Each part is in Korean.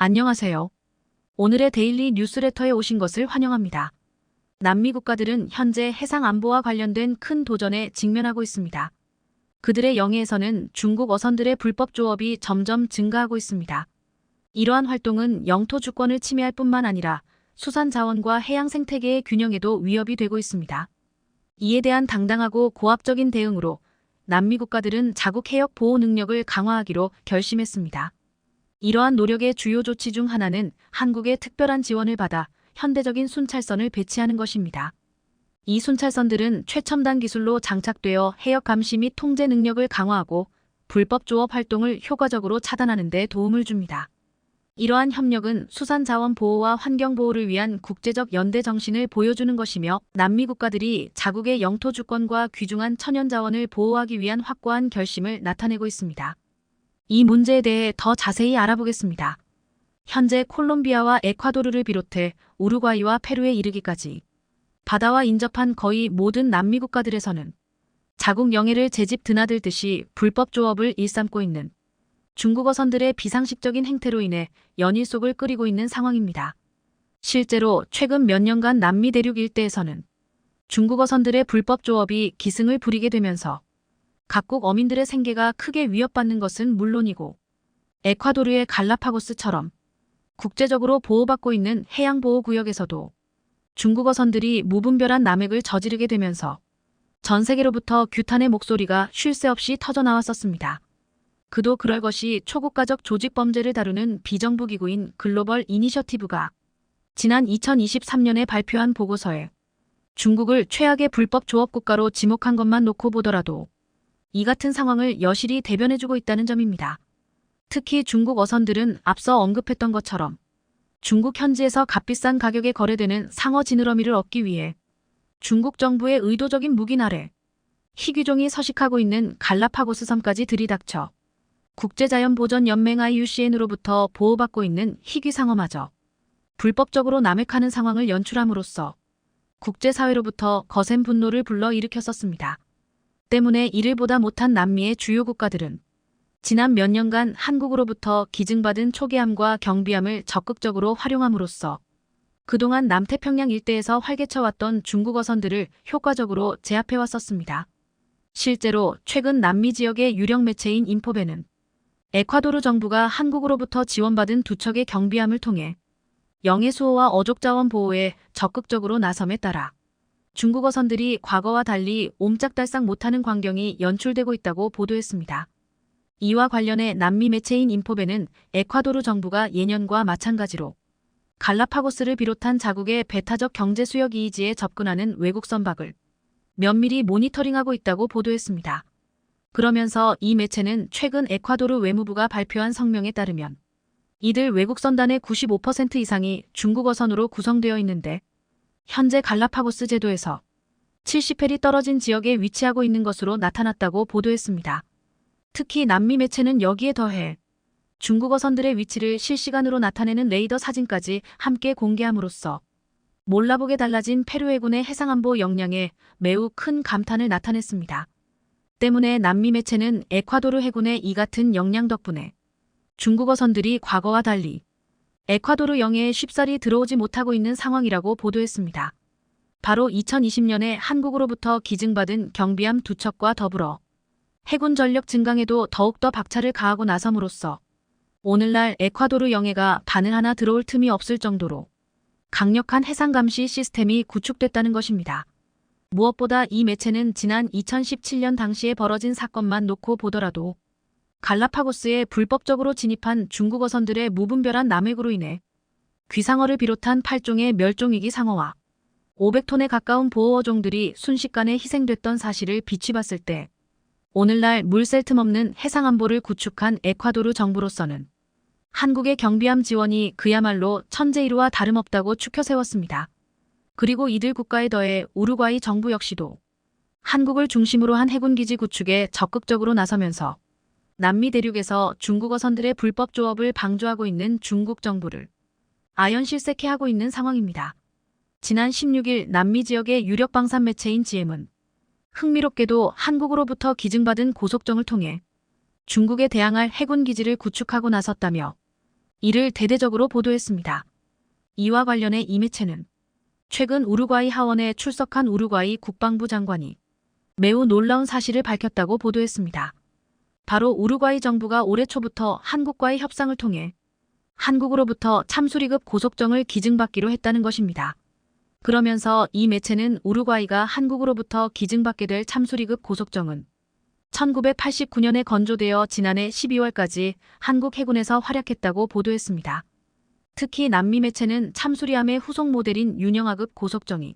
안녕하세요. 오늘의 데일리 뉴스레터에 오신 것을 환영합니다. 남미 국가들은 현재 해상 안보와 관련된 큰 도전에 직면하고 있습니다. 그들의 영해에서는 중국 어선들의 불법 조업이 점점 증가하고 있습니다. 이러한 활동은 영토 주권을 침해할 뿐만 아니라 수산 자원과 해양 생태계의 균형에도 위협이 되고 있습니다. 이에 대한 당당하고 고압적인 대응으로 남미 국가들은 자국 해역 보호 능력을 강화하기로 결심했습니다. 이러한 노력의 주요 조치 중 하나는 한국의 특별한 지원을 받아 현대적인 순찰선을 배치하는 것입니다. 이 순찰선들은 최첨단 기술로 장착되어 해역 감시 및 통제 능력을 강화하고 불법 조업 활동을 효과적으로 차단하는 데 도움을 줍니다. 이러한 협력은 수산 자원 보호와 환경 보호를 위한 국제적 연대 정신을 보여주는 것이며 남미 국가들이 자국의 영토 주권과 귀중한 천연 자원을 보호하기 위한 확고한 결심을 나타내고 있습니다. 이 문제에 대해 더 자세히 알아보겠습니다. 현재 콜롬비아와 에콰도르를 비롯해 우루과이와 페루에 이르기까지 바다와 인접한 거의 모든 남미 국가들에서는 자국 영해를 제집 드나들듯이 불법 조업을 일삼고 있는 중국 어선들의 비상식적인 행태로 인해 연일 속을 끓이고 있는 상황입니다. 실제로 최근 몇 년간 남미 대륙 일대에서는 중국 어선들의 불법 조업이 기승을 부리게 되면서 각국 어민들의 생계가 크게 위협받는 것은 물론이고 에콰도르의 갈라파고스처럼 국제적으로 보호받고 있는 해양보호구역에서도 중국 어선들이 무분별한 남획을 저지르게 되면서 전 세계로부터 규탄의 목소리가 쉴 새 없이 터져나왔었습니다. 그도 그럴 것이 초국가적 조직범죄를 다루는 비정부 기구인 글로벌 이니셔티브가 지난 2023년에 발표한 보고서에 중국을 최악의 불법 조업 국가로 지목한 것만 놓고 보더라도 이 같은 상황을 여실히 대변해주고 있다는 점입니다. 특히 중국 어선들은 앞서 언급했던 것처럼 중국 현지에서 값비싼 가격에 거래되는 상어 지느러미를 얻기 위해 중국 정부의 의도적인 묵인 아래 희귀종이 서식하고 있는 갈라파고스 섬까지 들이닥쳐 국제자연보전연맹 IUCN으로부터 보호받고 있는 희귀 상어마저 불법적으로 남획하는 상황을 연출함으로써 국제사회로부터 거센 분노를 불러일으켰었습니다. 때문에 이를 보다 못한 남미의 주요 국가들은 지난 몇 년간 한국으로부터 기증받은 초계함과 경비함을 적극적으로 활용함으로써 그동안 남태평양 일대에서 활개쳐왔던 중국 어선들을 효과적으로 제압해왔었습니다. 실제로 최근 남미 지역의 유력 매체인 인포베는 에콰도르 정부가 한국으로부터 지원받은 두 척의 경비함을 통해 영해 수호와 어족자원 보호에 적극적으로 나섬에 따라 중국 어선들이 과거와 달리 옴짝달싹 못하는 광경이 연출되고 있다고 보도했습니다. 이와 관련해 남미 매체인 인포베는 에콰도르 정부가 예년과 마찬가지로 갈라파고스를 비롯한 자국의 배타적 경제 수역 이의지에 접근하는 외국 선박을 면밀히 모니터링하고 있다고 보도했습니다. 그러면서 이 매체는 최근 에콰도르 외무부가 발표한 성명에 따르면 이들 외국 선단의 95% 이상이 중국 어선으로 구성되어 있는데 현재 갈라파고스 제도에서 70헬이 떨어진 지역에 위치하고 있는 것으로 나타났다고 보도했습니다. 특히 남미 매체는 여기에 더해 중국 어선들의 위치를 실시간으로 나타내는 레이더 사진까지 함께 공개함으로써 몰라보게 달라진 페루 해군의 해상안보 역량에 매우 큰 감탄을 나타냈습니다. 때문에 남미 매체는 에콰도르 해군의 이 같은 역량 덕분에 중국 어선들이 과거와 달리 에콰도르 영해에 쉽사리 들어오지 못하고 있는 상황이라고 보도했습니다. 바로 2020년에 한국으로부터 기증받은 경비함 두 척과 더불어 해군 전력 증강에도 더욱더 박차를 가하고 나섬으로써 오늘날 에콰도르 영해가 바늘 하나 들어올 틈이 없을 정도로 강력한 해상 감시 시스템이 구축됐다는 것입니다. 무엇보다 이 매체는 지난 2017년 당시에 벌어진 사건만 놓고 보더라도 갈라파고스에 불법적으로 진입한 중국 어선들의 무분별한 남획으로 인해 귀상어를 비롯한 8종의 멸종위기 상어와 500톤에 가까운 보호어종들이 순식간에 희생됐던 사실을 비추봤을 때 오늘날 물 샐 틈 없는 해상안보를 구축한 에콰도르 정부로서는 한국의 경비함 지원이 그야말로 천재이루와 다름없다고 추켜 세웠습니다. 그리고 이들 국가에 더해 우루과이 정부 역시도 한국을 중심으로 한 해군기지 구축에 적극적으로 나서면서 남미 대륙에서 중국 어선들의 불법 조업을 방조하고 있는 중국 정부를 아연실색해 하고 있는 상황입니다. 지난 16일 남미 지역의 유력 방산 매체인 GM은 흥미롭게도 한국으로부터 기증받은 고속정을 통해 중국에 대항할 해군기지를 구축하고 나섰다며 이를 대대적으로 보도했습니다. 이와 관련해 이 매체는 최근 우루과이 하원에 출석한 우루과이 국방부 장관이 매우 놀라운 사실을 밝혔다고 보도했습니다. 바로 우루과이 정부가 올해 초부터 한국과의 협상을 통해 한국으로부터 참수리급 고속정을 기증받기로 했다는 것입니다. 그러면서 이 매체는 우루과이가 한국으로부터 기증받게 될 참수리급 고속정은 1989년에 건조되어 지난해 12월까지 한국 해군에서 활약했다고 보도했습니다. 특히 남미 매체는 참수리함의 후속 모델인 윤영하급 고속정이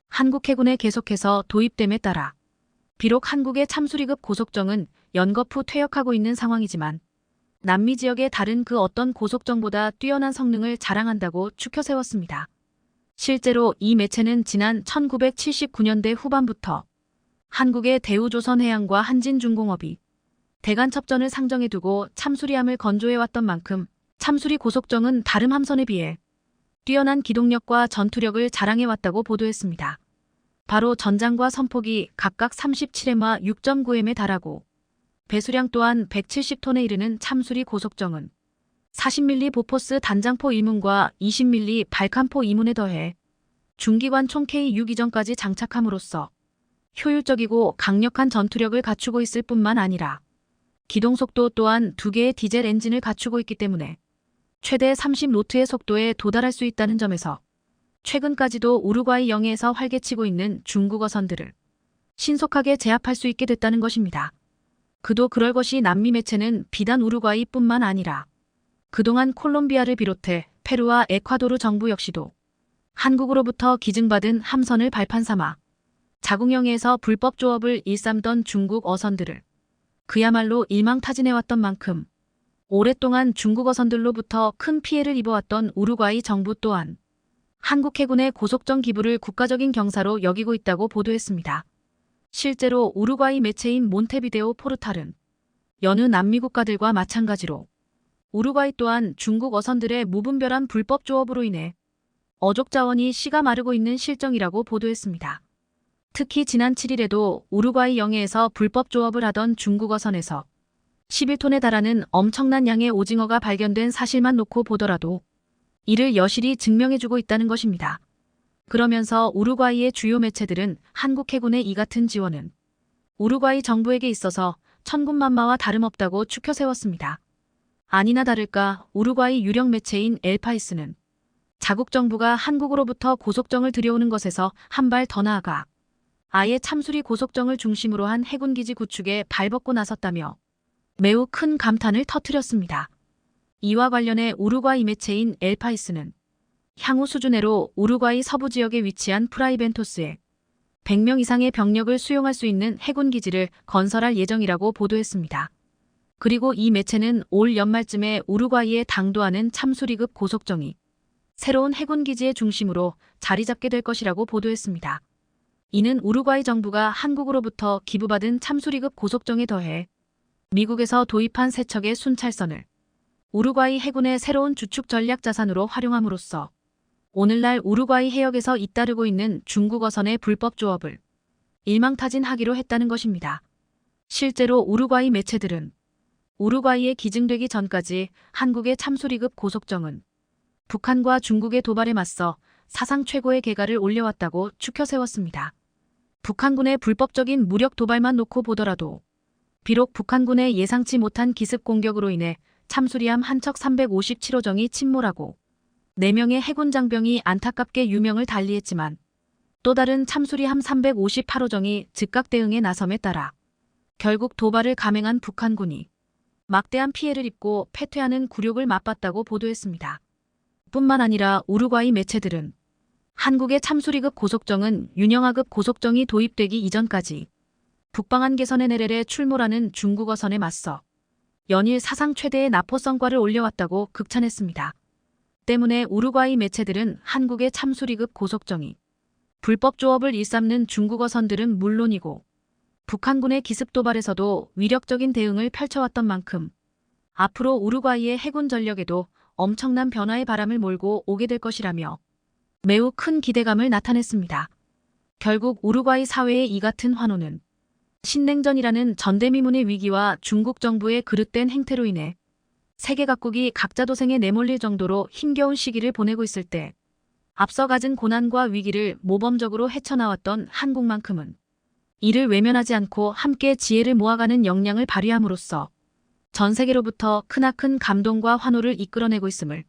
한국 해군에 계속해서 도입됨에 따라 비록 한국의 참수리급 고속정은 연거푸 퇴역하고 있는 상황이지만 남미 지역의 다른 그 어떤 고속정보다 뛰어난 성능을 자랑한다고 추켜 세웠습니다. 실제로 이 매체는 지난 1979년대 후반부터 한국의 대우조선해양과 한진중공업이 대간첩전을 상정해 두고 참수리함을 건조해왔던 만큼 참수리 고속정은 다른 함선에 비해 뛰어난 기동력과 전투력을 자랑해왔다고 보도했습니다. 바로 전장과 선폭이 각각 37m와 6.9m에 달하고 배수량 또한 170톤에 이르는 참수리 고속정은 40mm 보포스 단장포 1문과 20mm 발칸포 2문에 더해 중기관총 K6 이전까지 장착함으로써 효율적이고 강력한 전투력을 갖추고 있을 뿐만 아니라 기동속도 또한 2개의 디젤 엔진을 갖추고 있기 때문에 최대 30노트의 속도에 도달할 수 있다는 점에서 최근까지도 우루과이 영해에서 활개치고 있는 중국 어선들을 신속하게 제압할 수 있게 됐다는 것입니다. 그도 그럴 것이 남미 매체는 비단 우루과이뿐만 아니라 그동안 콜롬비아를 비롯해 페루와 에콰도르 정부 역시도 한국으로부터 기증받은 함선을 발판 삼아 자국영해에서 불법 조업을 일삼던 중국 어선들을 그야말로 일망타진해왔던 만큼 오랫동안 중국 어선들로부터 큰 피해를 입어왔던 우루과이 정부 또한 한국 해군의 고속정 기부를 국가적인 경사로 여기고 있다고 보도했습니다. 실제로 우루과이 매체인 몬테비데오 포르탈은 여느 남미 국가들과 마찬가지로 우루과이 또한 중국 어선들의 무분별한 불법 조업으로 인해 어족 자원이 씨가 마르고 있는 실정이라고 보도했습니다. 특히 지난 7일에도 우루과이 영해에서 불법 조업을 하던 중국 어선에서 11톤에 달하는 엄청난 양의 오징어가 발견된 사실만 놓고 보더라도 이를 여실히 증명해주고 있다는 것입니다. 그러면서 우루과이의 주요 매체들은 한국 해군의 이 같은 지원은 우루과이 정부에게 있어서 천군만마와 다름없다고 추켜 세웠습니다. 아니나 다를까 우루과이 유력 매체인 엘파이스는 자국 정부가 한국으로부터 고속정을 들여오는 것에서 한 발 더 나아가 아예 참수리 고속정을 중심으로 한 해군기지 구축에 발벗고 나섰다며 매우 큰 감탄을 터뜨렸습니다. 이와 관련해 우루과이 매체인 엘파이스는 향후 수준으로 우루과이 서부 지역에 위치한 프라이벤토스에 100명 이상의 병력을 수용할 수 있는 해군기지를 건설할 예정이라고 보도했습니다. 그리고 이 매체는 올 연말쯤에 우루과이에 당도하는 참수리급 고속정이 새로운 해군기지의 중심으로 자리 잡게 될 것이라고 보도했습니다. 이는 우루과이 정부가 한국으로부터 기부받은 참수리급 고속정에 더해 미국에서 도입한 세 척의 순찰선을 우루과이 해군의 새로운 주축 전략 자산으로 활용함으로써 오늘날 우루과이 해역에서 잇따르고 있는 중국 어선의 불법 조업을 일망타진하기로 했다는 것입니다. 실제로 우루과이 매체들은 우루과이에 기증되기 전까지 한국의 참수리급 고속정은 북한과 중국의 도발에 맞서 사상 최고의 계가를 올려왔다고 추켜 세웠습니다. 북한군의 불법적인 무력 도발만 놓고 보더라도 비록 북한군의 예상치 못한 기습 공격으로 인해 참수리함 한 척 357호정이 침몰하고 4명의 해군 장병이 안타깝게 유명을 달리했지만 또 다른 참수리함 358호정이 즉각 대응에 나섬에 따라 결국 도발을 감행한 북한군이 막대한 피해를 입고 패퇴하는 굴욕을 맛봤다고 보도했습니다. 뿐만 아니라 우루과이 매체들은 한국의 참수리급 고속정은 윤영하급 고속정이 도입되기 이전까지 북방한 개선의 내래에 출몰하는 중국 어선에 맞서 연일 사상 최대의 나포 성과를 올려왔다고 극찬했습니다. 때문에 우루과이 매체들은 한국의 참수리급 고속정이 불법 조업을 일삼는 중국 어선들은 물론이고 북한군의 기습 도발에서도 위력적인 대응을 펼쳐왔던 만큼 앞으로 우루과이의 해군 전력에도 엄청난 변화의 바람을 몰고 오게 될 것이라며 매우 큰 기대감을 나타냈습니다. 결국 우루과이 사회의 이 같은 환호는 신냉전이라는 전대미문의 위기와 중국 정부의 그릇된 행태로 인해 세계 각국이 각자 도생에 내몰릴 정도로 힘겨운 시기를 보내고 있을 때 앞서 가진 고난과 위기를 모범적으로 헤쳐나왔던 한국만큼은 이를 외면하지 않고 함께 지혜를 모아가는 역량을 발휘함으로써 전 세계로부터 크나큰 감동과 환호를 이끌어내고 있음을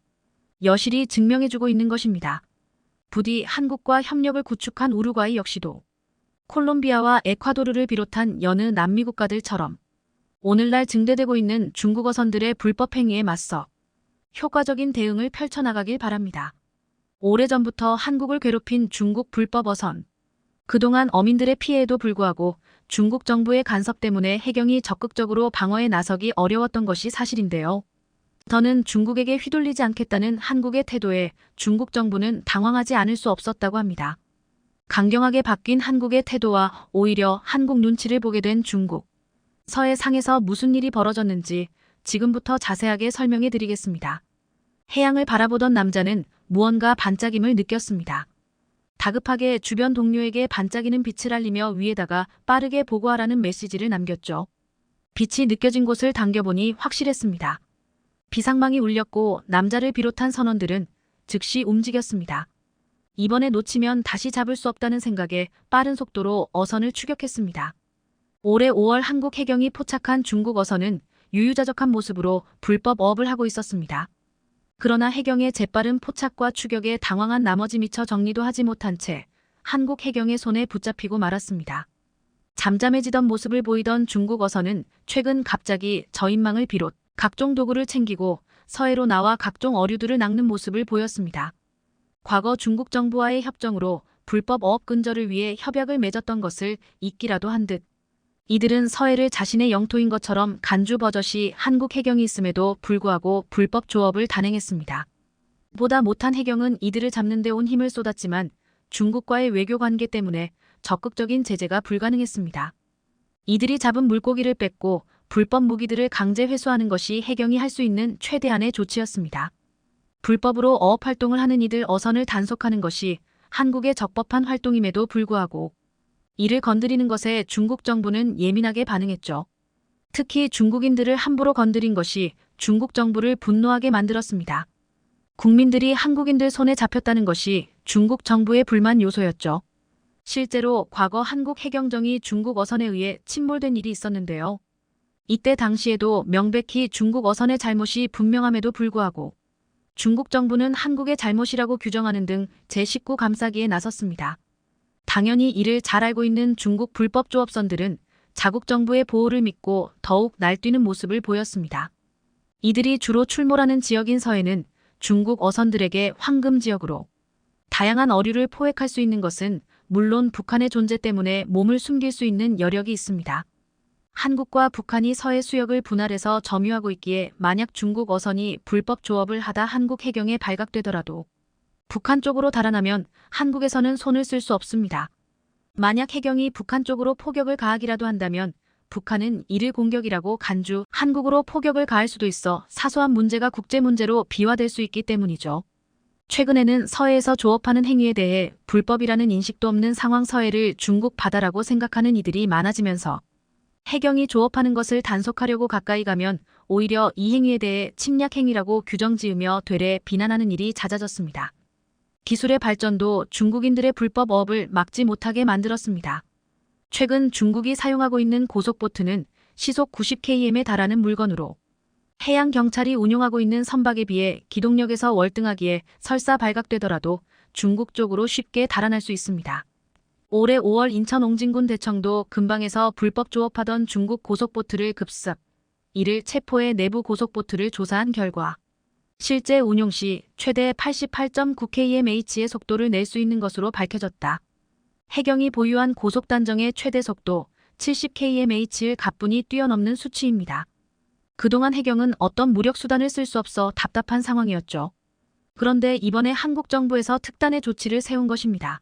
여실히 증명해주고 있는 것입니다. 부디 한국과 협력을 구축한 우루과이 역시도 콜롬비아와 에콰도르를 비롯한 여느 남미 국가들처럼 오늘날 증대되고 있는 중국 어선들의 불법 행위에 맞서 효과적인 대응을 펼쳐나가길 바랍니다. 오래전부터 한국을 괴롭힌 중국 불법 어선. 그동안 어민들의 피해에도 불구하고 중국 정부의 간섭 때문에 해경이 적극적으로 방어에 나서기 어려웠던 것이 사실인데요. 더는 중국에게 휘둘리지 않겠다는 한국의 태도에 중국 정부는 당황하지 않을 수 없었다고 합니다. 강경하게 바뀐 한국의 태도와 오히려 한국 눈치를 보게 된 중국. 서해상에서 무슨 일이 벌어졌는지 지금부터 자세하게 설명해 드리겠습니다. 해양을 바라보던 남자는 무언가 반짝임을 느꼈습니다. 다급하게 주변 동료에게 반짝이는 빛을 알리며 위에다가 빠르게 보고하라는 메시지를 남겼죠. 빛이 느껴진 곳을 당겨보니 확실했습니다. 비상망이 울렸고 남자를 비롯한 선원들은 즉시 움직였습니다. 이번에 놓치면 다시 잡을 수 없다는 생각에 빠른 속도로 어선을 추격했습니다. 올해 5월 한국 해경이 포착한 중국 어선은 유유자적한 모습으로 불법 어업을 하고 있었습니다. 그러나 해경의 재빠른 포착과 추격에 당황한 나머지 미처 정리도 하지 못한 채 한국 해경의 손에 붙잡히고 말았습니다. 잠잠해지던 모습을 보이던 중국 어선은 최근 갑자기 저인망을 비롯 각종 도구를 챙기고 서해로 나와 각종 어류들을 낚는 모습을 보였습니다. 과거 중국 정부와의 협정으로 불법 어업 근절을 위해 협약을 맺었던 것을 잊기라도 한 듯 이들은 서해를 자신의 영토인 것처럼 간주버젓이 한국 해경이 있음에도 불구하고 불법 조업을 단행했습니다. 보다 못한 해경은 이들을 잡는 데 온 힘을 쏟았지만 중국과의 외교 관계 때문에 적극적인 제재가 불가능했습니다. 이들이 잡은 물고기를 뺏고 불법 무기들을 강제 회수하는 것이 해경이 할 수 있는 최대한의 조치였습니다. 불법으로 어업 활동을 하는 이들 어선을 단속하는 것이 한국의 적법한 활동임에도 불구하고 이를 건드리는 것에 중국 정부는 예민하게 반응했죠. 특히 중국인들을 함부로 건드린 것이 중국 정부를 분노하게 만들었습니다. 국민들이 한국인들 손에 잡혔다는 것이 중국 정부의 불만 요소였죠. 실제로 과거 한국 해경정이 중국 어선에 의해 침몰된 일이 있었는데요. 이때 당시에도 명백히 중국 어선의 잘못이 분명함에도 불구하고 중국 정부는 한국의 잘못이라고 규정하는 등 제19 감싸기에 나섰습니다. 당연히 이를 잘 알고 있는 중국 불법 조업선들은 자국 정부의 보호를 믿고 더욱 날뛰는 모습을 보였습니다. 이들이 주로 출몰하는 지역인 서해는 중국 어선들에게 황금 지역으로 다양한 어류를 포획할 수 있는 것은 물론 북한의 존재 때문에 몸을 숨길 수 있는 여력이 있습니다. 한국과 북한이 서해 수역을 분할해서 점유하고 있기에 만약 중국 어선이 불법 조업을 하다 한국 해경에 발각되더라도 북한 쪽으로 달아나면 한국에서는 손을 쓸 수 없습니다. 만약 해경이 북한 쪽으로 포격을 가하기라도 한다면 북한은 이를 공격이라고 간주 한국으로 포격을 가할 수도 있어 사소한 문제가 국제 문제로 비화될 수 있기 때문이죠. 최근에는 서해에서 조업하는 행위에 대해 불법이라는 인식도 없는 상황 서해를 중국 바다라고 생각하는 이들이 많아지면서 해경이 조업하는 것을 단속하려고 가까이 가면 오히려 이 행위에 대해 침략 행위라고 규정지으며 되레 비난하는 일이 잦아졌습니다. 기술의 발전도 중국인들의 불법 어업을 막지 못하게 만들었습니다. 최근 중국이 사용하고 있는 고속보트는 시속 90km에 달하는 물건으로 해양경찰이 운용하고 있는 선박에 비해 기동력에서 월등하기에 설사 발각되더라도 중국 쪽으로 쉽게 달아날 수 있습니다. 올해 5월 인천 옹진군 대청도 근방에서 불법 조업하던 중국 고속보트를 급습, 이를 체포해 내부 고속보트를 조사한 결과 실제 운용 시 최대 88.9kmh의 속도를 낼 수 있는 것으로 밝혀졌다. 해경이 보유한 고속단정의 최대 속도 70kmh를 가뿐히 뛰어넘는 수치입니다. 그동안 해경은 어떤 무력수단을 쓸 수 없어 답답한 상황이었죠. 그런데 이번에 한국 정부에서 특단의 조치를 세운 것입니다.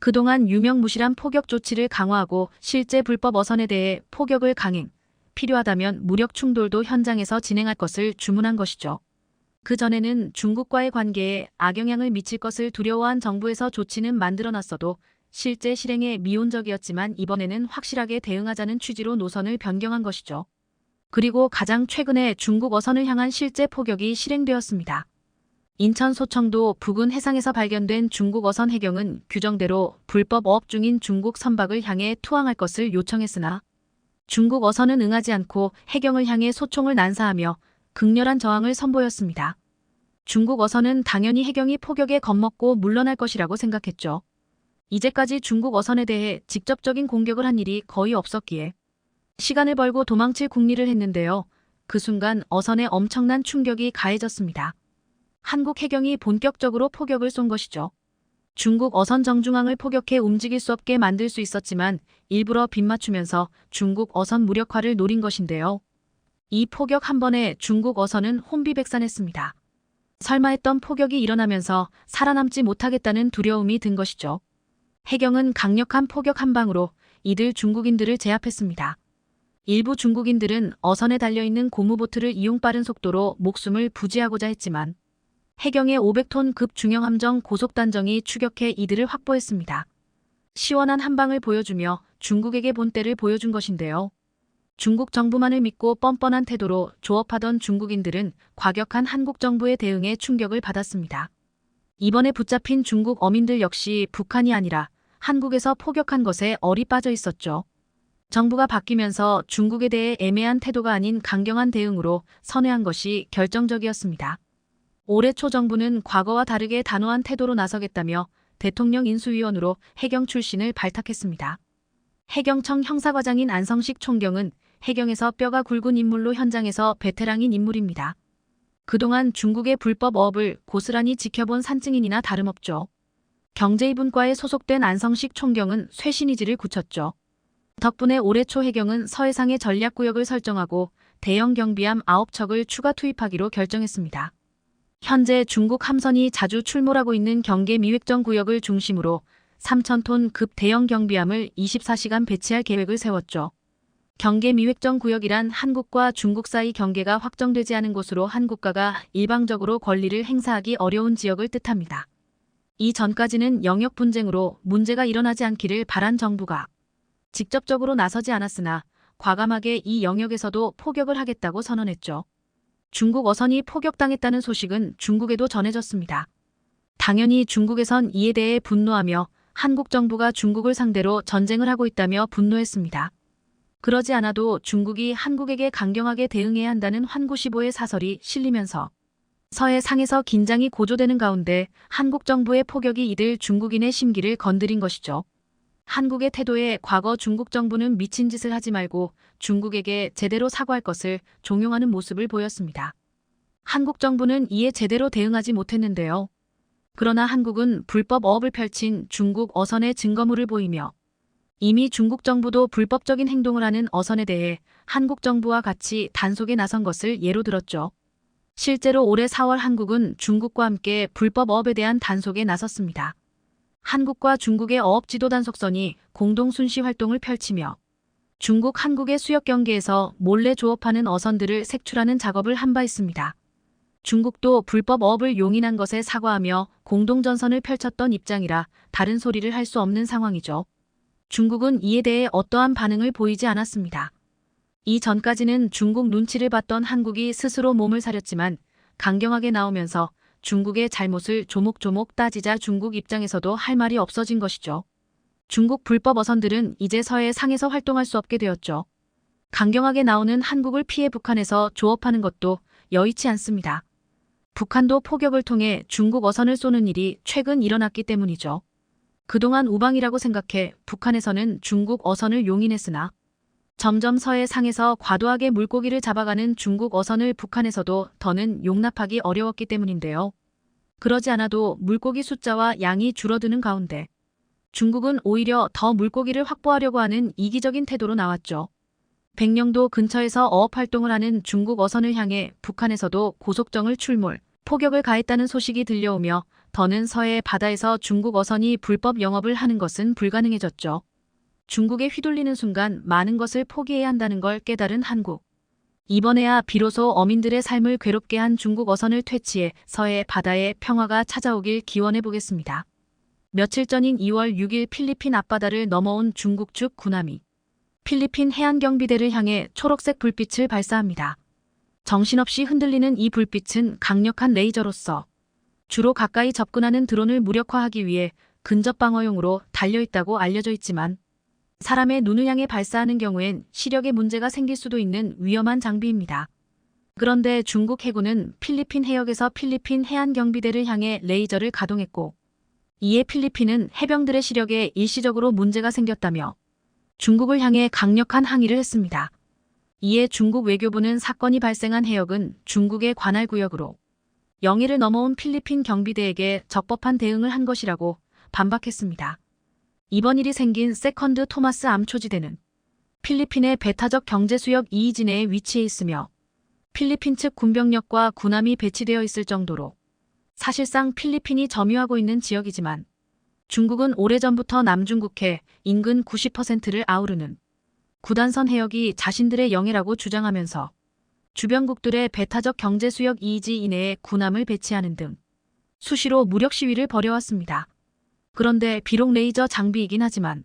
그동안 유명무실한 포격 조치를 강화하고 실제 불법 어선에 대해 포격을 강행, 필요하다면 무력 충돌도 현장에서 진행할 것을 주문한 것이죠. 그전에는 중국과의 관계에 악영향을 미칠 것을 두려워한 정부에서 조치는 만들어놨어도 실제 실행에 미온적이었지만 이번에는 확실하게 대응하자는 취지로 노선을 변경한 것이죠. 그리고 가장 최근에 중국 어선을 향한 실제 포격이 실행되었습니다. 인천 소청도 부근 해상에서 발견된 중국 어선 해경은 규정대로 불법 어업 중인 중국 선박을 향해 투항할 것을 요청했으나 중국 어선은 응하지 않고 해경을 향해 소총을 난사하며 극렬한 저항을 선보였습니다. 중국 어선은 당연히 해경이 포격에 겁먹고 물러날 것이라고 생각했죠. 이제까지 중국 어선에 대해 직접적인 공격을 한 일이 거의 없었기에 시간을 벌고 도망칠 궁리를 했는데요. 그 순간 어선에 엄청난 충격이 가해졌습니다. 한국 해경이 본격적으로 포격을 쏜 것이죠. 중국 어선 정중앙을 포격해 움직일 수 없게 만들 수 있었지만 일부러 빗맞추면서 중국 어선 무력화를 노린 것인데요. 이 포격 한 번에 중국 어선은 혼비백산했습니다. 설마 했던 포격이 일어나면서 살아남지 못하겠다는 두려움이 든 것이죠. 해경은 강력한 포격 한 방으로 이들 중국인들을 제압했습니다. 일부 중국인들은 어선에 달려있는 고무보트를 이용 빠른 속도로 목숨을 부지하고자 했지만 해경의 500톤 급 중형함정 고속단정이 추격해 이들을 확보했습니다. 시원한 한 방을 보여주며 중국에게 본때를 보여준 것인데요. 중국 정부만을 믿고 뻔뻔한 태도로 조업하던 중국인들은 과격한 한국 정부의 대응에 충격을 받았습니다. 이번에 붙잡힌 중국 어민들 역시 북한이 아니라 한국에서 포격한 것에 얼이 빠져 있었죠. 정부가 바뀌면서 중국에 대해 애매한 태도가 아닌 강경한 대응으로 선회한 것이 결정적이었습니다. 올해 초 정부는 과거와 다르게 단호한 태도로 나서겠다며 대통령 인수위원으로 해경 출신을 발탁했습니다. 해경청 형사과장인 안성식 총경은 해경에서 뼈가 굵은 인물로 현장에서 베테랑인 인물입니다. 그동안 중국의 불법 어업을 고스란히 지켜본 산증인이나 다름없죠. 경제2분과에 소속된 안성식 총경은 쇄신의지를 굳혔죠. 덕분에 올해 초 해경은 서해상의 전략구역을 설정하고 대형 경비함 9척을 추가 투입하기로 결정했습니다. 현재 중국 함선이 자주 출몰하고 있는 경계 미획정 구역을 중심으로 3,000톤 급 대형 경비함을 24시간 배치할 계획을 세웠죠. 경계 미획정 구역이란 한국과 중국 사이 경계가 확정되지 않은 곳으로 한국가가 일방적으로 권리를 행사하기 어려운 지역을 뜻합니다. 이전까지는 영역 분쟁으로 문제가 일어나지 않기를 바란 정부가 직접적으로 나서지 않았으나 과감하게 이 영역에서도 포격을 하겠다고 선언했죠. 중국 어선이 포격당했다는 소식은 중국에도 전해졌습니다. 당연히 중국에선 이에 대해 분노하며 한국 정부가 중국을 상대로 전쟁을 하고 있다며 분노했습니다. 그러지 않아도 중국이 한국에게 강경하게 대응해야 한다는 환구시보의 사설이 실리면서 서해상에서 긴장이 고조되는 가운데 한국 정부의 포격이 이들 중국인의 심기를 건드린 것이죠. 한국의 태도에 과거 중국 정부는 미친 짓을 하지 말고 중국에게 제대로 사과할 것을 종용하는 모습을 보였습니다. 한국 정부는 이에 제대로 대응하지 못했는데요. 그러나 한국은 불법 어업을 펼친 중국 어선의 증거물을 보이며 이미 중국 정부도 불법적인 행동을 하는 어선에 대해 한국 정부와 같이 단속에 나선 것을 예로 들었죠. 실제로 올해 4월 한국은 중국과 함께 불법 어업에 대한 단속에 나섰습니다. 한국과 중국의 어업 지도 단속선이 공동 순시 활동을 펼치며 중국 한국의 수역 경계에서 몰래 조업하는 어선들을 색출하는 작업을 한 바 있습니다. 중국도 불법 어업을 용인한 것에 사과하며 공동 전선을 펼쳤던 입장이라 다른 소리를 할 수 없는 상황이죠. 중국은 이에 대해 어떠한 반응을 보이지 않았습니다. 이전까지는 중국 눈치를 봤던 한국이 스스로 몸을 사렸지만 강경하게 나오면서 중국의 잘못을 조목조목 따지자 중국 입장에서도 할 말이 없어진 것이죠. 중국 불법 어선들은 이제 서해상에서 활동할 수 없게 되었죠. 강경하게 나오는 한국을 피해 북한에서 조업하는 것도 여의치 않습니다. 북한도 포격을 통해 중국 어선을 쏘는 일이 최근 일어났기 때문이죠. 그동안 우방이라고 생각해 북한에서는 중국 어선을 용인했으나 점점 서해상에서 과도하게 물고기를 잡아가는 중국 어선을 북한에서도 더는 용납하기 어려웠기 때문인데요. 그러지 않아도 물고기 숫자와 양이 줄어드는 가운데 중국은 오히려 더 물고기를 확보하려고 하는 이기적인 태도로 나왔죠. 백령도 근처에서 어업 활동을 하는 중국 어선을 향해 북한에서도 고속정을 출몰, 포격을 가했다는 소식이 들려오며 더는 서해 바다에서 중국 어선이 불법 영업을 하는 것은 불가능해졌죠. 중국에 휘둘리는 순간 많은 것을 포기해야 한다는 걸 깨달은 한국. 이번에야 비로소 어민들의 삶을 괴롭게 한 중국 어선을 퇴치해 서해 바다에 평화가 찾아오길 기원해 보겠습니다. 며칠 전인 2월 6일 필리핀 앞바다를 넘어온 중국 측 군함이 필리핀 해안경비대를 향해 초록색 불빛을 발사합니다. 정신없이 흔들리는 이 불빛은 강력한 레이저로서 주로 가까이 접근하는 드론을 무력화하기 위해 근접 방어용으로 달려있다고 알려져 있지만 사람의 눈을 향해 발사하는 경우엔 시력에 문제가 생길 수도 있는 위험한 장비입니다. 그런데 중국 해군은 필리핀 해역에서 필리핀 해안경비대를 향해 레이저를 가동했고 이에 필리핀은 해병들의 시력에 일시적으로 문제가 생겼다며 중국을 향해 강력한 항의를 했습니다. 이에 중국 외교부는 사건이 발생한 해역은 중국의 관할 구역으로 영해를 넘어온 필리핀 경비대에게 적법한 대응을 한 것이라고 반박했습니다. 이번 일이 생긴 세컨드 토마스 암초지대는 필리핀의 배타적 경제수역 이이지 내에 위치해 있으며 필리핀 측 군병력과 군함이 배치되어 있을 정도로 사실상 필리핀이 점유하고 있는 지역이지만 중국은 오래전부터 남중국해 인근 90%를 아우르는 구단선 해역이 자신들의 영해라고 주장하면서 주변국들의 배타적 경제수역 이이지 이내에 군함을 배치하는 등 수시로 무력 시위를 벌여왔습니다. 그런데 비록 레이저 장비이긴 하지만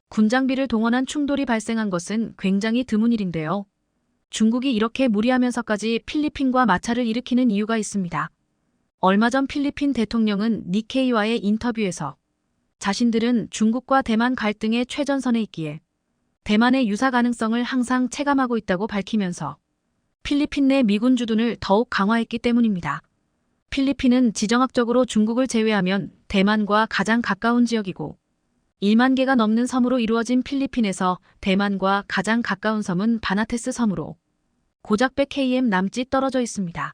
군장비를 동원한 충돌이 발생한 것은 굉장히 드문 일인데요. 중국이 이렇게 무리하면서까지 필리핀과 마찰을 일으키는 이유가 있습니다. 얼마 전 필리핀 대통령은 니케이와의 인터뷰에서 자신들은 중국과 대만 갈등의 최전선에 있기에 대만의 유사 가능성을 항상 체감하고 있다고 밝히면서 필리핀 내 미군 주둔을 더욱 강화했기 때문입니다. 필리핀은 지정학적으로 중국을 제외하면 대만과 가장 가까운 지역이고 1만 개가 넘는 섬으로 이루어진 필리핀에서 대만과 가장 가까운 섬은 바나테스 섬으로 고작 100km 남짓 떨어져 있습니다.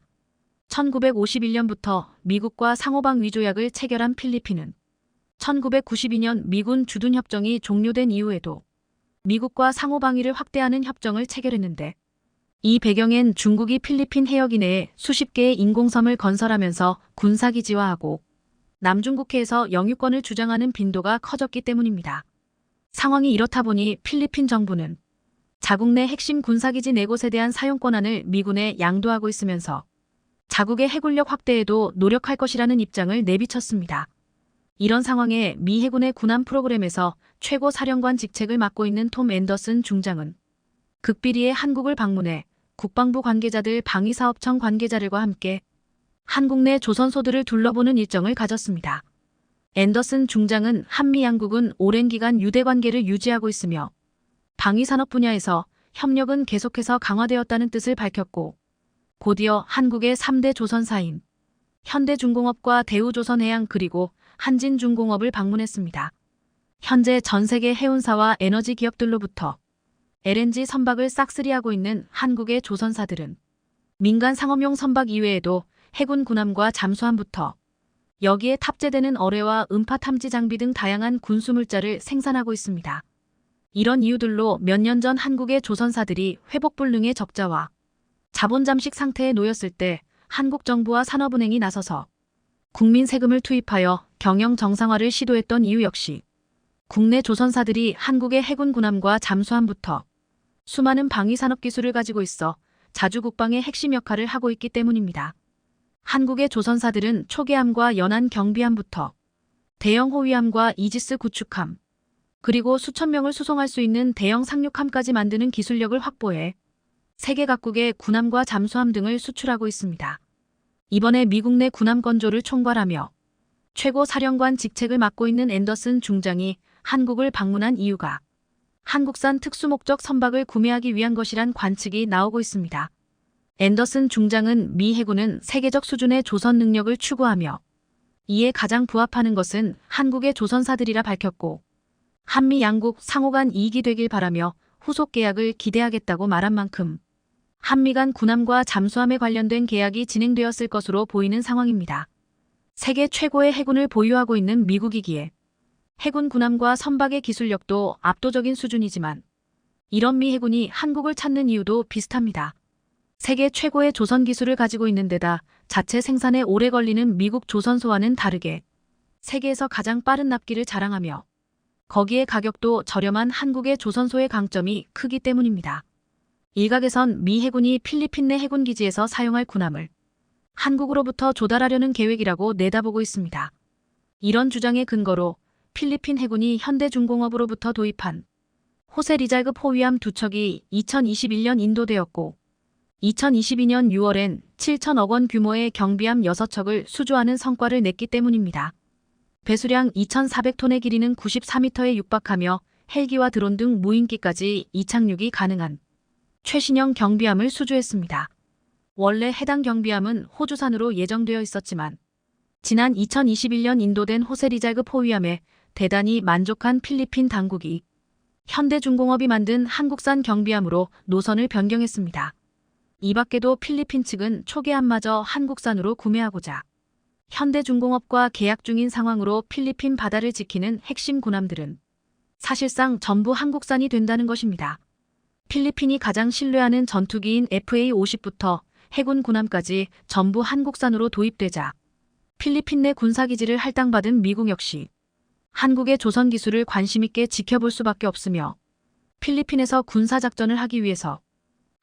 1951년부터 미국과 상호방 위조약을 체결한 필리핀은 1992년 미군 주둔 협정이 종료된 이후에도 미국과 상호방위를 확대하는 협정을 체결했는데 이 배경엔 중국이 필리핀 해역 이내에 수십 개의 인공섬을 건설하면서 군사기지화하고 남중국해에서 영유권을 주장하는 빈도가 커졌기 때문입니다. 상황이 이렇다 보니 필리핀 정부는 자국 내 핵심 군사기지 4곳에 대한 사용권한을 미군에 양도하고 있으면서 자국의 해군력 확대에도 노력할 것이라는 입장을 내비쳤습니다. 이런 상황에 미 해군의 군함 프로그램에서 최고 사령관 직책을 맡고 있는 톰 앤더슨 중장은 극비리에 한국을 방문해 국방부 관계자들 방위사업청 관계자들과 함께 한국 내 조선소들을 둘러보는 일정을 가졌습니다. 앤더슨 중장은 한미 양국은 오랜 기간 유대 관계를 유지하고 있으며 방위산업 분야에서 협력은 계속해서 강화되었다는 뜻을 밝혔고 곧이어 한국의 3대 조선사인 현대중공업과 대우조선해양 그리고 한진중공업을 방문했습니다. 현재 전 세계 해운사와 에너지 기업들로부터 LNG 선박을 싹쓸이하고 있는 한국의 조선사들은 민간 상업용 선박 이외에도 해군 군함과 잠수함부터 여기에 탑재되는 어뢰와 음파 탐지 장비 등 다양한 군수물자를 생산하고 있습니다. 이런 이유들로 몇 년 전 한국의 조선사들이 회복불능의 적자와 자본 잠식 상태에 놓였을 때 한국 정부와 산업은행이 나서서 국민 세금을 투입하여 경영 정상화를 시도했던 이유 역시 국내 조선사들이 한국의 해군 군함과 잠수함부터 수많은 방위산업 기술을 가지고 있어 자주 국방의 핵심 역할을 하고 있기 때문입니다. 한국의 조선사들은 초계함과 연안 경비함부터 대형 호위함과 이지스 구축함, 그리고 수천 명을 수송할 수 있는 대형 상륙함까지 만드는 기술력을 확보해 세계 각국의 군함과 잠수함 등을 수출하고 있습니다. 이번에 미국 내 군함 건조를 총괄하며 최고 사령관 직책을 맡고 있는 앤더슨 중장이 한국을 방문한 이유가 한국산 특수목적 선박을 구매하기 위한 것이란 관측이 나오고 있습니다. 앤더슨 중장은 미 해군은 세계적 수준의 조선 능력을 추구하며 이에 가장 부합하는 것은 한국의 조선사들이라 밝혔고 한미 양국 상호 간 이익이 되길 바라며 후속 계약을 기대하겠다고 말한 만큼 한미 간 군함과 잠수함에 관련된 계약이 진행되었을 것으로 보이는 상황입니다. 세계 최고의 해군을 보유하고 있는 미국이기에 해군 군함과 선박의 기술력도 압도적인 수준이지만 이런 미 해군이 한국을 찾는 이유도 비슷합니다. 세계 최고의 조선 기술을 가지고 있는 데다 자체 생산에 오래 걸리는 미국 조선소와는 다르게 세계에서 가장 빠른 납기를 자랑하며 거기에 가격도 저렴한 한국의 조선소의 강점이 크기 때문입니다. 일각에선 미 해군이 필리핀 내 해군기지에서 사용할 군함을 한국으로부터 조달하려는 계획이라고 내다보고 있습니다. 이런 주장의 근거로 필리핀 해군이 현대중공업으로부터 도입한 호세 리잘급 호위함 2척이 2021년 인도되었고 2022년 6월엔 7천억 원 규모의 경비함 6척을 수주하는 성과를 냈기 때문입니다. 배수량 2,400톤의 길이는 94m에 육박하며 헬기와 드론 등 무인기까지 이착륙이 가능한 최신형 경비함을 수주했습니다. 원래 해당 경비함은 호주산으로 예정되어 있었지만 지난 2021년 인도된 호세 리잘급 호위함에 대단히 만족한 필리핀 당국이 현대중공업이 만든 한국산 경비함으로 노선을 변경했습니다. 이 밖에도 필리핀 측은 초계함마저 한국산으로 구매하고자 현대중공업과 계약 중인 상황으로 필리핀 바다를 지키는 핵심 군함들은 사실상 전부 한국산이 된다는 것입니다. 필리핀이 가장 신뢰하는 전투기인 FA-50부터 해군 군함까지 전부 한국산으로 도입되자 필리핀 내 군사기지를 할당받은 미국 역시 한국의 조선 기술을 관심있게 지켜볼 수밖에 없으며 필리핀에서 군사작전을 하기 위해서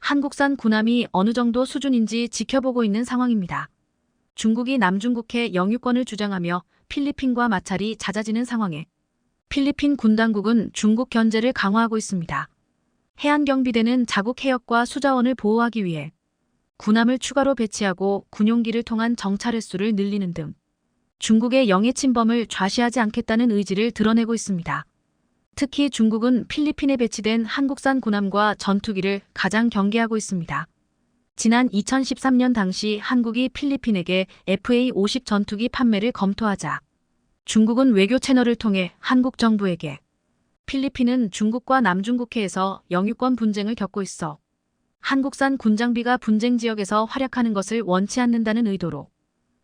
한국산 군함이 어느 정도 수준인지 지켜보고 있는 상황입니다. 중국이 남중국해 영유권을 주장하며 필리핀과 마찰이 잦아지는 상황에 필리핀 군당국은 중국 견제를 강화하고 있습니다. 해안경비대는 자국 해역과 수자원을 보호하기 위해 군함을 추가로 배치하고 군용기를 통한 정찰 횟수를 늘리는 등 중국의 영해 침범을 좌시하지 않겠다는 의지를 드러내고 있습니다. 특히 중국은 필리핀에 배치된 한국산 군함과 전투기를 가장 경계하고 있습니다. 지난 2013년 당시 한국이 필리핀에게 FA-50 전투기 판매를 검토하자 중국은 외교 채널을 통해 한국 정부에게 필리핀은 중국과 남중국해에서 영유권 분쟁을 겪고 있어 한국산 군장비가 분쟁 지역에서 활약하는 것을 원치 않는다는 의도로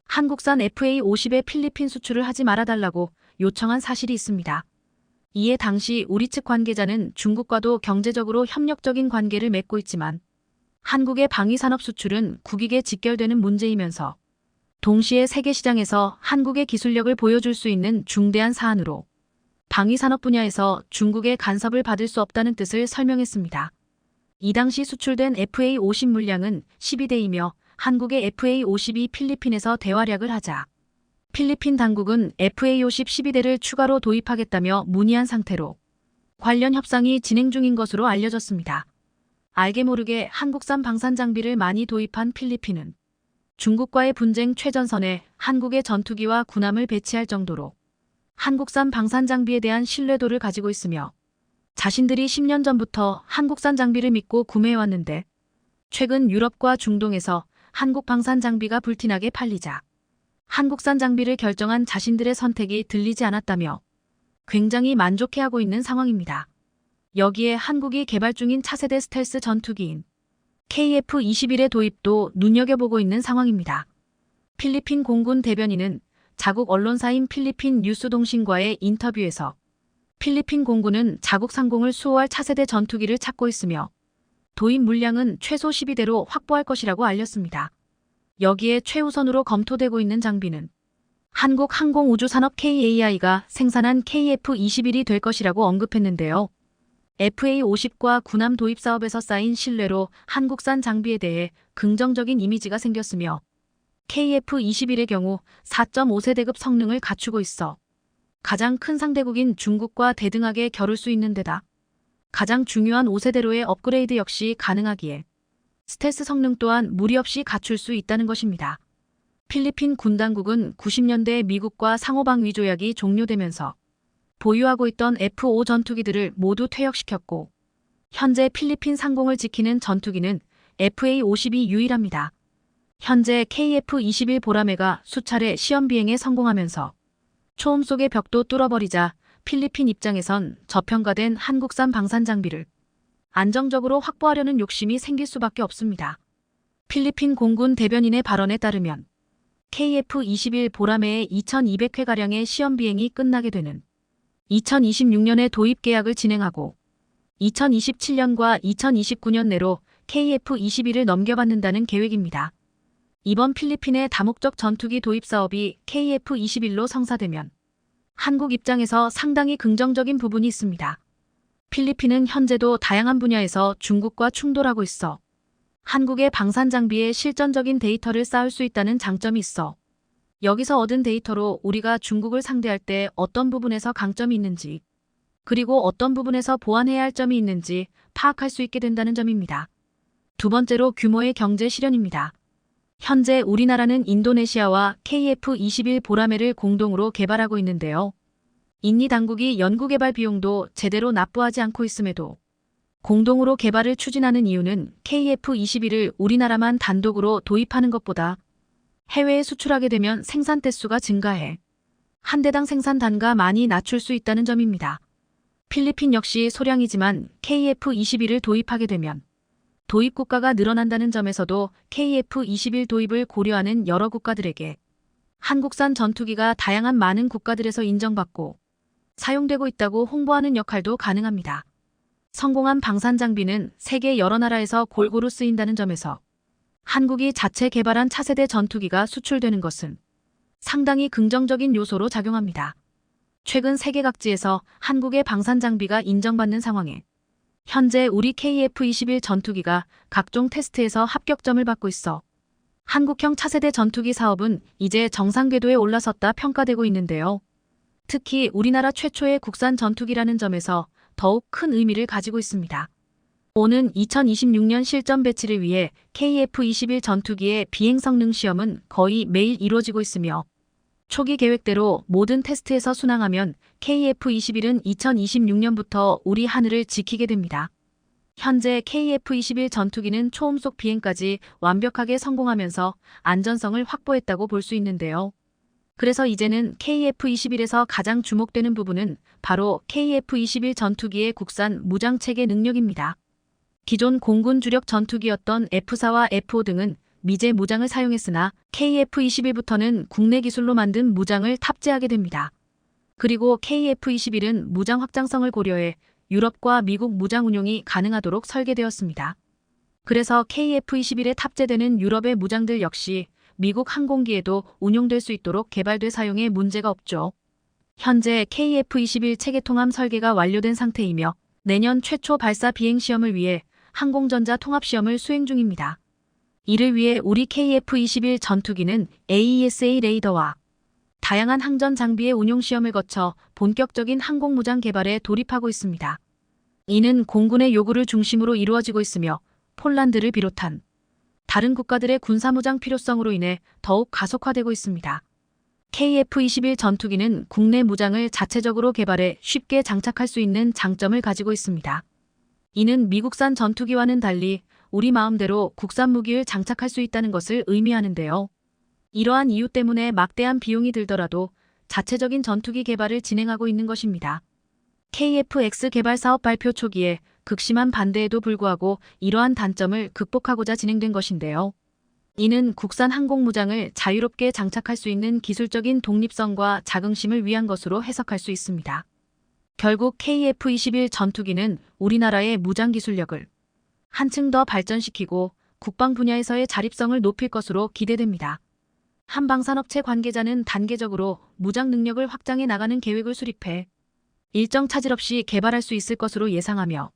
한국산 FA-50의 필리핀 수출을 하지 말아달라고 요청한 사실이 있습니다. 이에 당시 우리 측 관계자는 중국과도 경제적으로 협력적인 관계를 맺고 있지만 한국의 방위산업 수출은 국익에 직결되는 문제이면서 동시에 세계시장에서 한국의 기술력을 보여줄 수 있는 중대한 사안으로 방위산업 분야에서 중국의 간섭을 받을 수 없다는 뜻을 설명했습니다. 이 당시 수출된 FA-50 물량은 12대이며 한국의 FA-50이 필리핀에서 대활약을 하자 필리핀 당국은 FA-50 12대를 추가로 도입하겠다며 문의한 상태로 관련 협상이 진행 중인 것으로 알려졌습니다. 알게 모르게 한국산 방산 장비를 많이 도입한 필리핀은 중국과의 분쟁 최전선에 한국의 전투기와 군함을 배치할 정도로 한국산 방산 장비에 대한 신뢰도를 가지고 있으며 자신들이 10년 전부터 한국산 장비를 믿고 구매해왔는데 최근 유럽과 중동에서 한국 방산 장비가 불티나게 팔리자 한국산 장비를 결정한 자신들의 선택이 들리지 않았다며 굉장히 만족해하고 있는 상황입니다. 여기에 한국이 개발 중인 차세대 스텔스 전투기인 KF-21의 도입도 눈여겨보고 있는 상황입니다. 필리핀 공군 대변인은 자국 언론사인 필리핀 뉴스통신과의 인터뷰에서 필리핀 공군은 자국 상공을 수호할 차세대 전투기를 찾고 있으며 도입 물량은 최소 12대로 확보할 것이라고 알렸습니다. 여기에 최우선으로 검토되고 있는 장비는 한국 항공우주산업 KAI가 생산한 KF-21이 될 것이라고 언급했는데요. FA-50과 군함 도입 사업에서 쌓인 신뢰로 한국산 장비에 대해 긍정적인 이미지가 생겼으며 KF-21의 경우 4.5세대급 성능을 갖추고 있어 가장 큰 상대국인 중국과 대등하게 겨룰 수 있는 데다 가장 중요한 5세대로의 업그레이드 역시 가능하기에 스텔스 성능 또한 무리 없이 갖출 수 있다는 것입니다. 필리핀 군당국은 90년대 미국과 상호방위 조약이 종료되면서 보유하고 있던 F-5 전투기들을 모두 퇴역시켰고 현재 필리핀 상공을 지키는 전투기는 FA-50이 유일합니다. 현재 KF-21 보라매가 수차례 시험 비행에 성공하면서 초음 속의 벽도 뚫어버리자 필리핀 입장에선 저평가된 한국산 방산 장비를 안정적으로 확보하려는 욕심이 생길 수밖에 없습니다. 필리핀 공군 대변인의 발언에 따르면 KF-21 보라매의 2200회가량의 시험 비행이 끝나게 되는 2026년에 도입 계약을 진행하고 2027년과 2029년 내로 KF-21을 넘겨받는다는 계획입니다. 이번 필리핀의 다목적 전투기 도입 사업이 KF-21로 성사되면 한국 입장에서 상당히 긍정적인 부분이 있습니다. 필리핀은 현재도 다양한 분야에서 중국과 충돌하고 있어 한국의 방산 장비에 실전적인 데이터를 쌓을 수 있다는 장점이 있어 여기서 얻은 데이터로 우리가 중국을 상대할 때 어떤 부분에서 강점이 있는지 그리고 어떤 부분에서 보완해야 할 점이 있는지 파악할 수 있게 된다는 점입니다. 두 번째로 규모의 경제 실현입니다. 현재 우리나라는 인도네시아와 KF-21 보라매를 공동으로 개발하고 있는데요. 인니 당국이 연구개발 비용도 제대로 납부하지 않고 있음에도 공동으로 개발을 추진하는 이유는 KF-21을 우리나라만 단독으로 도입하는 것보다 해외에 수출하게 되면 생산 대수가 증가해 한 대당 생산 단가 많이 낮출 수 있다는 점입니다. 필리핀 역시 소량이지만 KF-21을 도입하게 되면 도입 국가가 늘어난다는 점에서도 KF-21 도입을 고려하는 여러 국가들에게 한국산 전투기가 다양한 많은 국가들에서 인정받고 사용되고 있다고 홍보하는 역할도 가능합니다. 성공한 방산 장비는 세계 여러 나라에서 골고루 쓰인다는 점에서 한국이 자체 개발한 차세대 전투기가 수출되는 것은 상당히 긍정적인 요소로 작용합니다. 최근 세계 각지에서 한국의 방산 장비가 인정받는 상황에 현재 우리 KF-21 전투기가 각종 테스트에서 합격점을 받고 있어 한국형 차세대 전투기 사업은 이제 정상 궤도에 올라섰다 평가되고 있는데요. 특히 우리나라 최초의 국산 전투기라는 점에서 더욱 큰 의미를 가지고 있습니다. 오는 2026년 실전 배치를 위해 KF-21 전투기의 비행 성능 시험은 거의 매일 이루어지고 있으며 초기 계획대로 모든 테스트에서 순항하면 KF-21은 2026년부터 우리 하늘을 지키게 됩니다. 현재 KF-21 전투기는 초음속 비행까지 완벽하게 성공하면서 안전성을 확보했다고 볼 수 있는데요. 그래서 이제는 KF-21에서 가장 주목되는 부분은 바로 KF-21 전투기의 국산 무장체계 능력입니다. 기존 공군 주력 전투기였던 F4와 F5 등은 미제 무장을 사용했으나 KF-21부터는 국내 기술로 만든 무장을 탑재하게 됩니다. 그리고 KF-21은 무장 확장성을 고려해 유럽과 미국 무장 운용이 가능하도록 설계되었습니다. 그래서 KF-21에 탑재되는 유럽의 무장들 역시 미국 항공기에도 운용될 수 있도록 개발돼 사용에 문제가 없죠. 현재 KF-21 체계 통합 설계가 완료된 상태이며 내년 최초 발사 비행 시험을 위해 항공전자 통합 시험을 수행 중입니다. 이를 위해 우리 KF-21 전투기는 AESA 레이더와 다양한 항전 장비의 운용 시험을 거쳐 본격적인 항공무장 개발에 돌입하고 있습니다. 이는 공군의 요구를 중심으로 이루어지고 있으며 폴란드를 비롯한 다른 국가들의 군사무장 필요성으로 인해 더욱 가속화되고 있습니다. KF-21 전투기는 국내 무장을 자체적으로 개발해 쉽게 장착할 수 있는 장점을 가지고 있습니다. 이는 미국산 전투기와는 달리 우리 마음대로 국산 무기를 장착할 수 있다는 것을 의미하는데요. 이러한 이유 때문에 막대한 비용이 들더라도 자체적인 전투기 개발을 진행하고 있는 것입니다. KF-X 개발 사업 발표 초기에 극심한 반대에도 불구하고 이러한 단점을 극복하고자 진행된 것인데요. 이는 국산 항공무장을 자유롭게 장착할 수 있는 기술적인 독립성과 자긍심을 위한 것으로 해석할 수 있습니다. 결국 KF-21 전투기는 우리나라의 무장 기술력을 한층 더 발전시키고 국방 분야에서의 자립성을 높일 것으로 기대됩니다. 한 방산업체 관계자는 단계적으로 무장 능력을 확장해 나가는 계획을 수립해 일정 차질 없이 개발할 수 있을 것으로 예상하며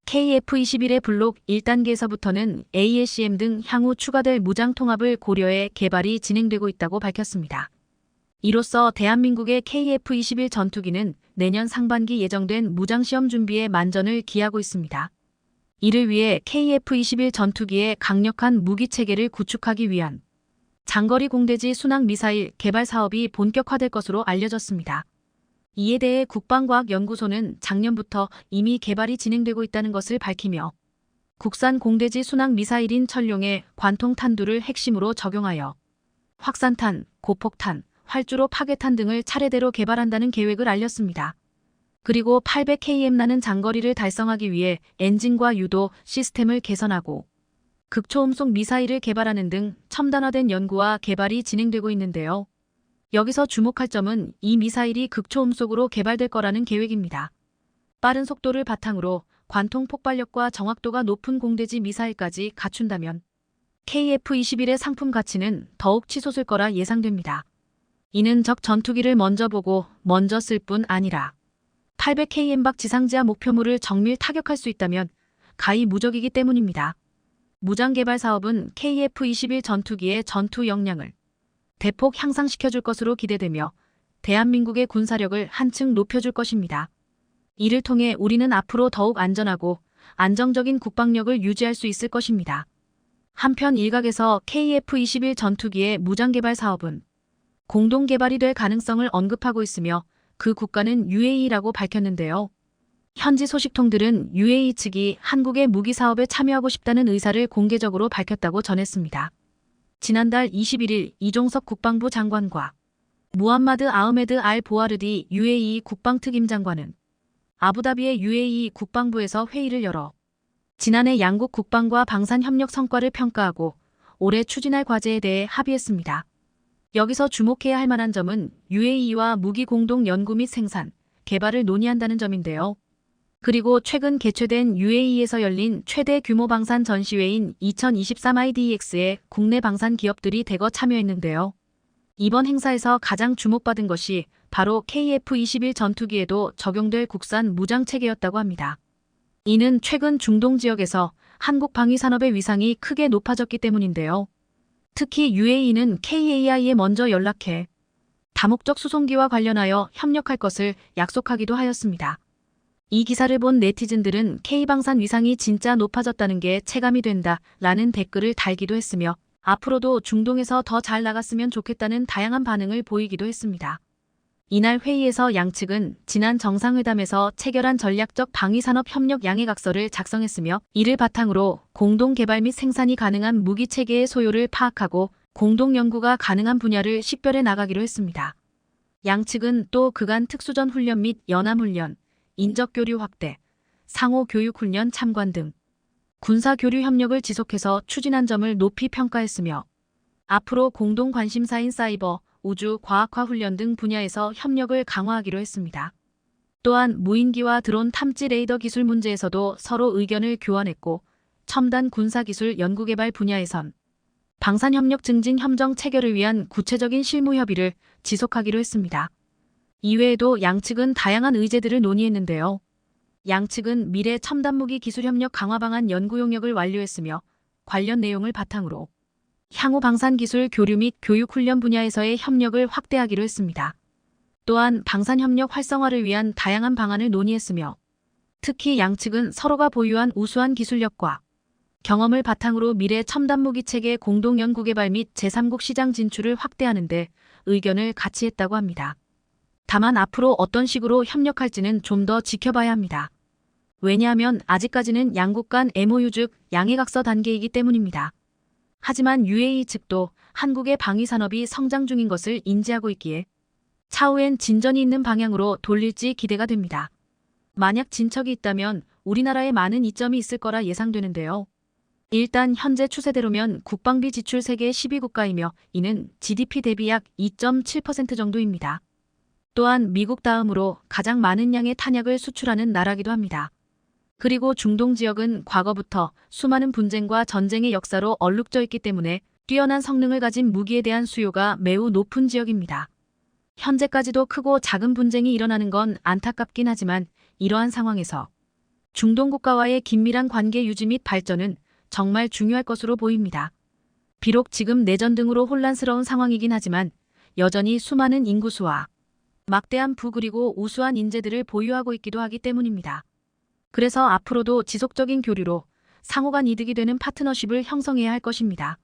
KF-21의 블록 1단계에서부터는 ASM 등 향후 추가될 무장 통합을 고려해 개발이 진행되고 있다고 밝혔습니다. 이로써 대한민국의 KF-21 전투기는 내년 상반기 예정된 무장시험 준비에 만전을 기하고 있습니다. 이를 위해 KF-21 전투기의 강력한 무기체계를 구축하기 위한 장거리 공대지 순항 미사일 개발 사업이 본격화될 것으로 알려졌습니다. 이에 대해 국방과학연구소는 작년부터 이미 개발이 진행되고 있다는 것을 밝히며 국산 공대지 순항 미사일인 천룡의 관통탄두를 핵심으로 적용하여 확산탄, 고폭탄, 활주로 파괴탄 등을 차례대로 개발한다는 계획을 알렸습니다. 그리고 800km라는 장거리를 달성하기 위해 엔진과 유도 시스템을 개선하고 극초음속 미사일을 개발하는 등 첨단화된 연구와 개발이 진행되고 있는데요. 여기서 주목할 점은 이 미사일이 극초음속으로 개발될 거라는 계획입니다. 빠른 속도를 바탕으로 관통 폭발력과 정확도가 높은 공대지 미사일까지 갖춘다면 KF-21의 상품 가치는 더욱 치솟을 거라 예상됩니다. 이는 적 전투기를 먼저 보고 먼저 쓸 뿐 아니라 800km 밖 지상지하 목표물을 정밀 타격할 수 있다면 가히 무적이기 때문입니다. 무장 개발 사업은 KF-21 전투기의 전투 역량을 대폭 향상시켜줄 것으로 기대되며 대한민국의 군사력을 한층 높여줄 것입니다. 이를 통해 우리는 앞으로 더욱 안전하고 안정적인 국방력을 유지할 수 있을 것입니다. 한편 일각에서 KF-21 전투기의 무장개발 사업은 공동 개발이 될 가능성을 언급하고 있으며 그 국가는 UAE라고 밝혔는데요. 현지 소식통들은 UAE 측이 한국의 무기 사업에 참여하고 싶다는 의사를 공개적으로 밝혔다고 전했습니다. 지난달 21일 이종석 국방부 장관과 무함마드 아흐메드 알 보아르디 UAE 국방특임 장관은 아부다비의 UAE 국방부에서 회의를 열어 지난해 양국 국방과 방산 협력 성과를 평가하고 올해 추진할 과제에 대해 합의했습니다. 여기서 주목해야 할 만한 점은 UAE와 무기 공동 연구 및 생산, 개발을 논의한다는 점인데요. 그리고 최근 개최된 UAE에서 열린 최대 규모 방산 전시회인 2023 IDEX에 국내 방산 기업들이 대거 참여했는데요. 이번 행사에서 가장 주목받은 것이 바로 KF-21 전투기에도 적용될 국산 무장 체계였다고 합니다. 이는 최근 중동 지역에서 한국 방위 산업의 위상이 크게 높아졌기 때문인데요. 특히 UAE는 KAI에 먼저 연락해 다목적 수송기와 관련하여 협력할 것을 약속하기도 하였습니다. 이 기사를 본 네티즌들은 K방산 위상이 진짜 높아졌다는 게 체감이 된다 라는 댓글을 달기도 했으며 앞으로도 중동에서 더 잘 나갔으면 좋겠다는 다양한 반응을 보이기도 했습니다. 이날 회의에서 양측은 지난 정상회담에서 체결한 전략적 방위산업 협력 양해각서를 작성했으며 이를 바탕으로 공동 개발 및 생산이 가능한 무기 체계의 소요를 파악하고 공동 연구가 가능한 분야를 식별해 나가기로 했습니다. 양측은 또 그간 특수전 훈련 및 연암훈련, 인적교류 확대, 상호교육훈련 참관 등 군사교류 협력을 지속해서 추진한 점을 높이 평가했으며 앞으로 공동 관심사인 사이버, 우주, 과학화 훈련 등 분야에서 협력을 강화하기로 했습니다. 또한 무인기와 드론 탐지 레이더 기술 문제에서도 서로 의견을 교환했고 첨단 군사기술 연구개발 분야에선 방산협력 증진 협정 체결을 위한 구체적인 실무 협의를 지속하기로 했습니다. 이외에도 양측은 다양한 의제들을 논의했는데요. 양측은 미래 첨단무기 기술협력 강화 방안 연구 용역을 완료했으며 관련 내용을 바탕으로 향후 방산기술 교류 및 교육훈련 분야에서의 협력을 확대하기로 했습니다. 또한 방산협력 활성화를 위한 다양한 방안을 논의했으며 특히 양측은 서로가 보유한 우수한 기술력과 경험을 바탕으로 미래 첨단무기 체계 공동 연구 개발 및 제3국 시장 진출을 확대하는 데 의견을 같이 했다고 합니다. 다만 앞으로 어떤 식으로 협력할지는 좀 더 지켜봐야 합니다. 왜냐하면 아직까지는 양국 간 MOU 즉 양해각서 단계이기 때문입니다. 하지만 UAE 측도 한국의 방위산업이 성장 중인 것을 인지하고 있기에 차후엔 진전이 있는 방향으로 돌릴지 기대가 됩니다. 만약 진척이 있다면 우리나라에 많은 이점이 있을 거라 예상되는데요. 일단 현재 추세대로면 국방비 지출 세계 10위국가이며 이는 GDP 대비 약 2.7% 정도입니다. 또한 미국 다음으로 가장 많은 양의 탄약을 수출하는 나라기도 합니다. 그리고 중동 지역은 과거부터 수많은 분쟁과 전쟁의 역사로 얼룩져 있기 때문에 뛰어난 성능을 가진 무기에 대한 수요가 매우 높은 지역입니다. 현재까지도 크고 작은 분쟁이 일어나는 건 안타깝긴 하지만 이러한 상황에서 중동 국가와의 긴밀한 관계 유지 및 발전은 정말 중요할 것으로 보입니다. 비록 지금 내전 등으로 혼란스러운 상황이긴 하지만 여전히 수많은 인구수와 막대한 부 그리고 우수한 인재들을 보유하고 있기도 하기 때문입니다. 그래서 앞으로도 지속적인 교류로 상호 간 이득이 되는 파트너십을 형성해야 할 것입니다.